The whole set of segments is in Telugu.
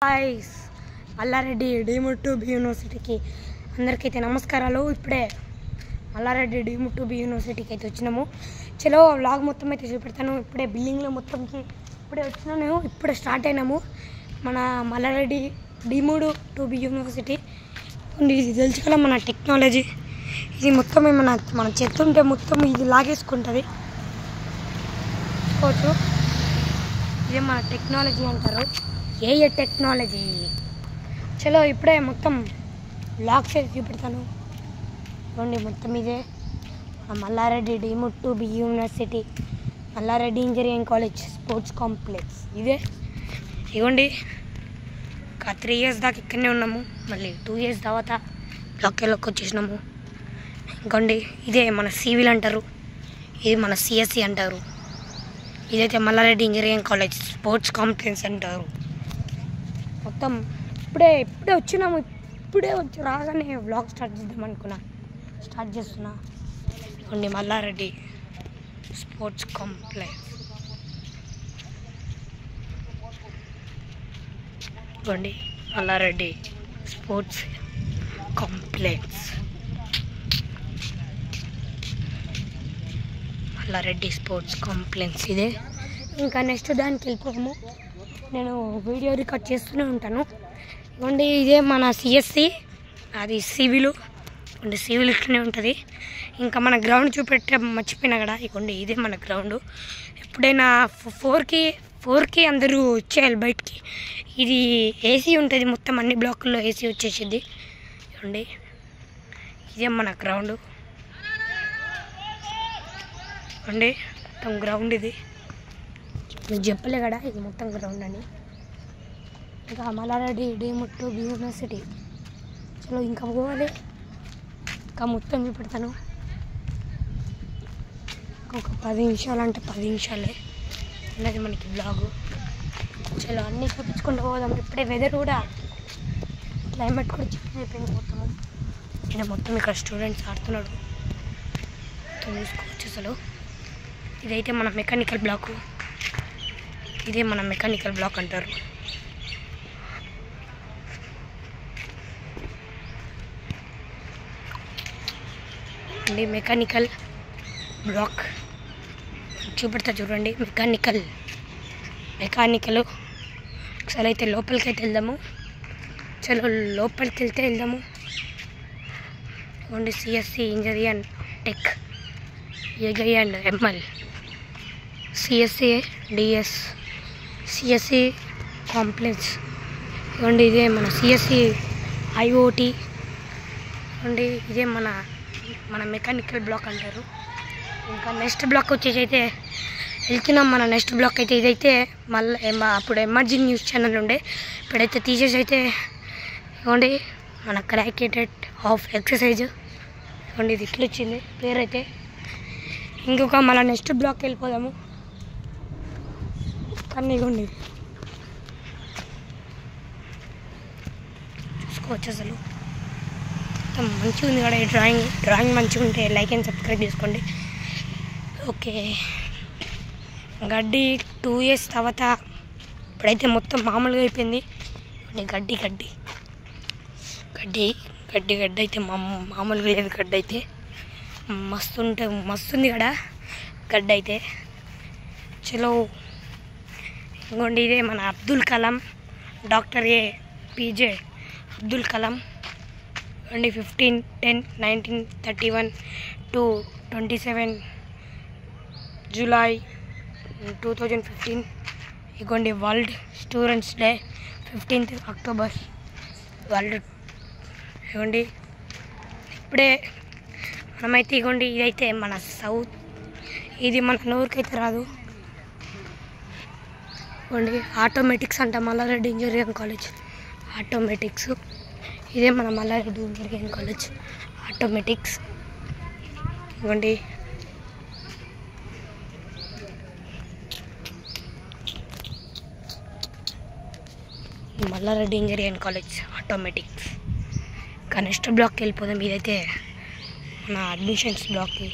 Guys Malla Reddy deemed to be యూనివర్సిటీకి అందరికైతే నమస్కారాలు. ఇప్పుడే మల్లారెడ్డి డీమ్డ్ టు బి యూనివర్సిటీకి అయితే వచ్చినాము. చలో వ్లాగ్ మొత్తం అయితే చూపెడతాను. ఇప్పుడే బిల్డింగ్లో మొత్తంకి ఇప్పుడే వచ్చినాను. ఇప్పుడే స్టార్ట్ అయినాము మన Malla Reddy deemed to be university. ఇది తెలుసు కదా మన టెక్నాలజీ. ఇది మొత్తం మన చెత్త ఉంటే మొత్తం ఇది లాగేసుకుంటుంది చూసుకోవచ్చు. ఇదే మన టెక్నాలజీ అంటారు, ఏ టెక్నాలజీ. చలో ఇప్పుడే మొత్తం బ్లాగ్స్ అయితే చూపెడతాను. ఇవ్వండి మొత్తం ఇదే Malla Reddy deemed to be university, Malla Reddy engineering college sports complex ఇదే. ఇవ్వండి ఒక 3 years దాకా ఇక్కడనే ఉన్నాము. మళ్ళీ 2 years తర్వాత బ్లాక్లోకి వచ్చేసినాము. ఇంకోండి ఇదే మన సివిల్ అంటారు, ఇది మన సిఎస్సి అంటారు, ఇదైతే Malla Reddy engineering college sports complex అంటారు. మొత్తం ఇప్పుడే వచ్చినాము. ఇప్పుడే వచ్చి రాగానే వ్లాగ్ స్టార్ట్ చేద్దాం అనుకున్నా, స్టార్ట్ చేస్తున్నా. ఇవ్వండి మల్లారెడ్డి స్పోర్ట్స్ కాంప్లెక్స్. ఇవ్వండి Mallareddy sports complex, Mallareddy sports complex ఇదే. ఇంకా నెక్స్ట్ దానికి వెళ్ళిపోము. నేను వీడియో రికార్డ్ చేస్తూనే ఉంటాను. ఇవ్వండి ఇదే మన సిఎస్సి, అది సివిల్. ఇవ్వండి సివిల్ ఇట్లనే ఉంటుంది. ఇంకా మన గ్రౌండ్ చూపెట్టే మర్చిపోయినా కదా. ఇవ్వండి ఇదే మన గ్రౌండ్. ఎప్పుడైనా 4కి అందరూ వచ్చేయాలి బయటికి. ఇది ఏసీ ఉంటుంది, మొత్తం అన్ని బ్లాకుల్లో ఏసీ వచ్చేసింది. ఇవ్వండి ఇదే మన గ్రౌండ్. అండి మొత్తం గ్రౌండ్ ఇది. మీకు చెప్పలే కదా ఇది మొత్తం గ్రౌండ్ అని. ఇంకా Malla Reddy deemed to be university. చలో ఇంకా పోవాలి, ఇంకా మొత్తం చూపెడతాను. ఇంకొక 10 నిమిషాలు అంటే 10 నిమిషాలే ఉన్నది మనకి బ్లాగు. చలో అన్నీ చూపించుకుంటూ పోదాం. ఇప్పుడే వెదర్ కూడా క్లైమేట్ కూడా చేంజ్ అయిపోయింది మొత్తము. నేను మొత్తం ఇక్కడ స్టూడెంట్స్ ఆడుతున్నాడు మొత్తం చూసుకోవచ్చు. అసలు ఇదైతే మన మెకానికల్ బ్లాకు, ఇదే మన మెకానికల్ బ్లాక్ అంటారు. అండి మెకానికల్ బ్లాక్ చూపెడతా చూడండి. మెకానికల్ ఒకసారి అయితే లోపలికి అయితే వెళ్దాము. చలో లోపలికి వెళ్దాము. ఇవ్వండి CSC engineering tech, AI and ML, CSC DS, CSC complex. ఇవ్వండి ఇదే మన సిఎస్సి ఐఓటి. ఇవ్వండి ఇదే మన మెకానికల్ బ్లాక్ అంటారు. ఇంకా నెక్స్ట్ బ్లాక్ వచ్చేసి అయితే వెళ్తున్నాం. మన నెక్స్ట్ బ్లాక్ అయితే ఇదైతే మళ్ళీ అప్పుడు ఎమర్జింగ్ న్యూస్ ఛానల్ ఉండే, ఇప్పుడైతే తీసేసి అయితే ఇవ్వండి మన క్రాకెటెడ్ ఆఫ్ ఎక్సర్సైజ్. ఇవ్వండి ఇది ఇట్లా వచ్చింది పేరైతే. ఇంకొక మళ్ళీ నెక్స్ట్ బ్లాక్కి వెళ్ళిపోదాము. కానీ ఇవ్వండి చూసుకోవచ్చు. అసలు మంచిగా ఉంది కదా ఈ డ్రాయింగ్ మంచిగా ఉంటే లైక్ అండ్ సబ్స్క్రైబ్ చేసుకోండి. ఓకే గడ్డి 2 years తర్వాత ఇప్పుడైతే మొత్తం మామూలుగా అయిపోయింది. గడ్డి అయితే మామూలుగా లేదు. గడ్డి అయితే మస్తుంది కదా గడ్డి అయితే. చలో ఇంకోండి ఇదే మన అబ్దుల్ కలాం, డాక్టర్ ఏపీజే అబ్దుల్ కలాం. అండి 15/10/1931 to 27 July 2015. ఇగోండి world students day 15th October world. ఇవ్వండి ఇప్పుడే మనమైతే ఇగోండి ఇదైతే మన సౌత్, ఇది మన నోరుకైతే రాదు. ఇవ్వండి ఆటోమేటిక్స్ అంట మల్లారెడ్డి ఇంజనీరింగ్ కాలేజ్ ఆటోమేటిక్స్. ఇదే మన మల్లారెడ్డి ఇంజనీరింగ్ కాలేజ్ ఆటోమేటిక్స్. ఇవ్వండి మల్లారెడ్డి ఇంజనీరింగ్ కాలేజ్ ఆటోమేటిక్స్. ఇంకా నెక్స్ట్ బ్లాక్కి వెళ్ళిపోదాం. ఇదైతే మన అడ్మిషన్స్ బ్లాక్కి.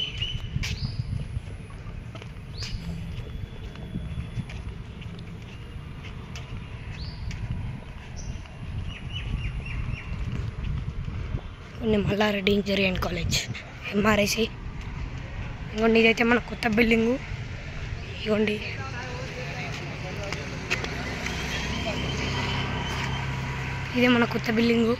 కొన్ని మల్లారెడ్డి ఇంజనీరింగ్ కాలేజ్ ఎంఆర్ఐసి. ఇదిగోండి ఇదైతే మన కొత్త బిల్డింగు. ఇదిగోండి ఇదే మన కొత్త బిల్డింగు.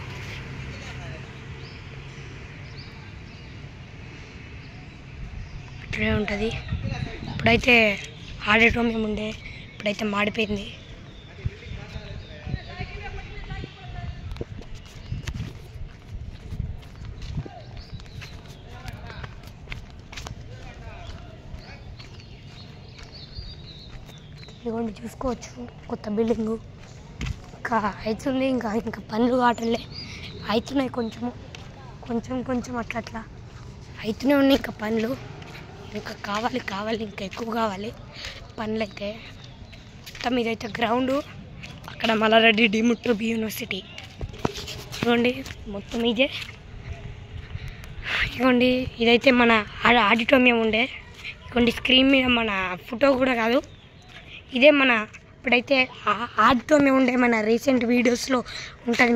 ఇట్లనే ఉంటుంది. ఇప్పుడైతే ఆడిటోరియం ఉండే, ఇప్పుడైతే మాడిపోయింది. ఇదిగోండి చూసుకోవచ్చు కొత్త బిల్డింగు. ఇంకా అవుతుంది, ఇంకా పనులు కావట్లే, అవుతున్నాయి కొంచెం అట్లా అవుతూనే ఉన్నాయి ఇంకా పనులు. ఇంకా కావాలి ఇంకా ఎక్కువ కావాలి పనులు అయితే. మొత్తం ఇదైతే గ్రౌండు, అక్కడ Malla Reddy deemed to be university. ఇదిగోండి మొత్తం ఇదే. ఇదిగోండి ఇదైతే మన ఆడిటోరియం ఉండే. ఇదిగోండి స్క్రీన్ మీద మన ఫోటో కూడా కాదు, ఇదే మన ఇప్పుడైతే ఆడిటోరియం ఉండే మన రీసెంట్ వీడియోస్లో ఉంటుంది.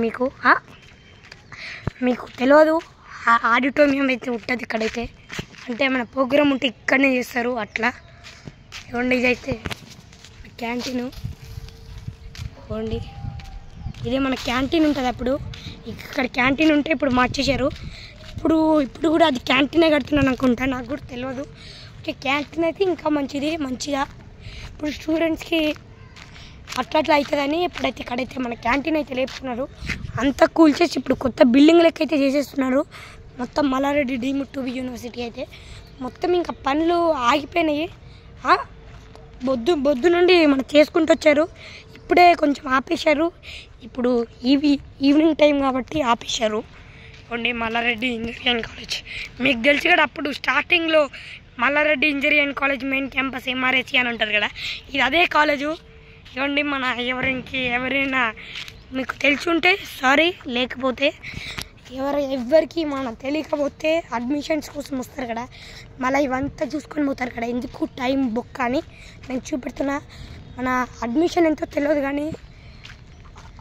మీకు తెలియదు, ఆడిటోరియం అయితే ఉంటుంది ఇక్కడైతే. అంటే మన ప్రోగ్రామ్ ఉంటే ఇక్కడనే చేస్తారు అట్లా. ఇవ్వండి ఇదైతే క్యాంటీను. ఇవ్వండి ఇదే మన క్యాంటీన్ ఉంటుంది. అప్పుడు ఇక్కడ క్యాంటీన్ ఉంటే ఇప్పుడు మార్చేశారు. ఇప్పుడు కూడా అది క్యాంటీనే కడుతున్నాను అనుకుంటా, నాకు కూడా తెలియదు. ఓకే, క్యాంటీన్ అయితే ఇంకా మంచిగా ఇప్పుడు స్టూడెంట్స్కి అట్లా అవుతుందని ఇప్పుడైతే ఇక్కడైతే మన క్యాంటీన్ అయితే లేపుతున్నారు. అంతా కూల్చేసి ఇప్పుడు కొత్త బిల్డింగ్ లెక్క అయితే చేసేస్తున్నారు మొత్తం Malla Reddy deemed to be university అయితే. మొత్తం ఇంకా పనులు ఆగిపోయినాయి. బొద్దు నుండి మనం చేసుకుంటూ వచ్చారు, ఇప్పుడే కొంచెం ఆపేశారు. ఇప్పుడు ఈవినింగ్ టైం కాబట్టి ఆపేశారు. ఓన్లీ మల్లారెడ్డి ఇంజనీరింగ్ కాలేజ్ మీకు తెలుసు కదా, అప్పుడు స్టార్టింగ్లో Mallareddy engineering college main campus MRIC అని ఉంటుంది కదా, ఇది అదే కాలేజు. ఇవ్వండి మన ఎవరైనా మీకు తెలిసి ఉంటే సారీ, లేకపోతే ఎవరికి మన తెలియకపోతే అడ్మిషన్స్ కోసం వస్తారు కదా, మళ్ళీ ఇవంతా చూసుకొని పోతారు కదా, ఎందుకు టైం బొక్క అని నేను చూపెడుతున్నా. మన అడ్మిషన్ ఎంతో తెలియదు కానీ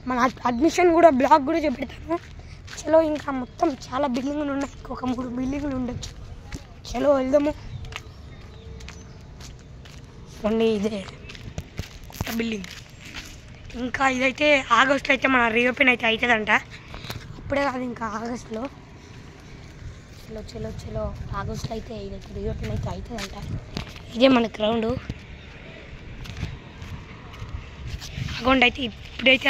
మన అడ్మిషన్ కూడా బ్లాగ్ కూడా చూపెడతాను. చలో ఇంకా మొత్తం చాలా బిల్డింగులు ఉన్నాయి, ఇంకొక 3 బిల్డింగులు ఉండొచ్చు. చలో వెళ్దాము. ఓన్లీ ఇదే కొత్త బిల్డింగ్. ఇంకా ఇదైతే ఆగస్టులో అయితే మన రీఓపెన్ అయితే అవుతుందంట. ఇప్పుడే కాదు, ఇంకా ఆగస్టులో. చలో ఆగస్టులో అయితే ఇదైతే రీఓపెన్ అయితే అవుతుందంట. ఇదే మన గ్రౌండు. అకౌంట్ అయితే ఇప్పుడైతే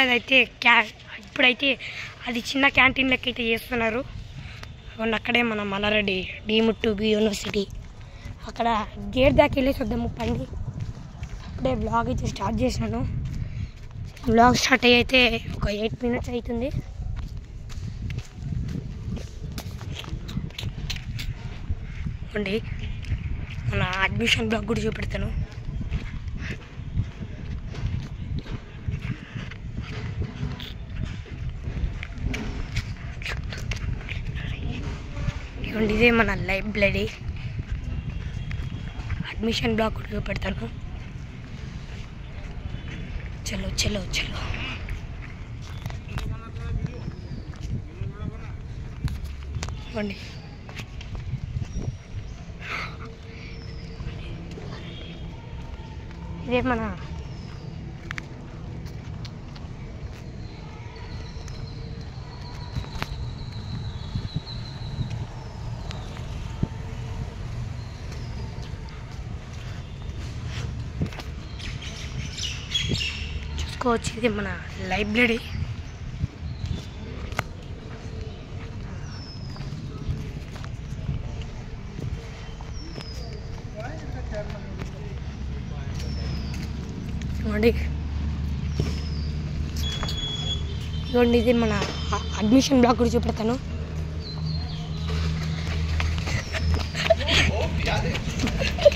అది చిన్న క్యాంటీన్ లెక్క అయితే చేస్తున్నారు. అక్కడే మన Malla Reddy deemed to be university. అక్కడ గేట్ దాకా వెళ్ళేసి వద్దాము పండి. ఇప్పుడే బ్లాగ్ అయితే స్టార్ట్ చేసినాను. బ్లాగ్ స్టార్ట్ అయితే ఒక 8 minutes అవుతుంది. అండి మన అడ్మిషన్ బ్లాగ్ కూడా చూపెడతాను. ఇదే మన లైబ్రరీ అడ్మిషన్ బ్లాగ్ కూడా చూపెడతాను. చలో అండి. ఇదే మన చూసుకోవచ్చు, ఇది మన లైబ్రరీ. ఇదిగోండి ఇది మన అడ్మిషన్ బ్లాక్ కూడా చూపెడతాను.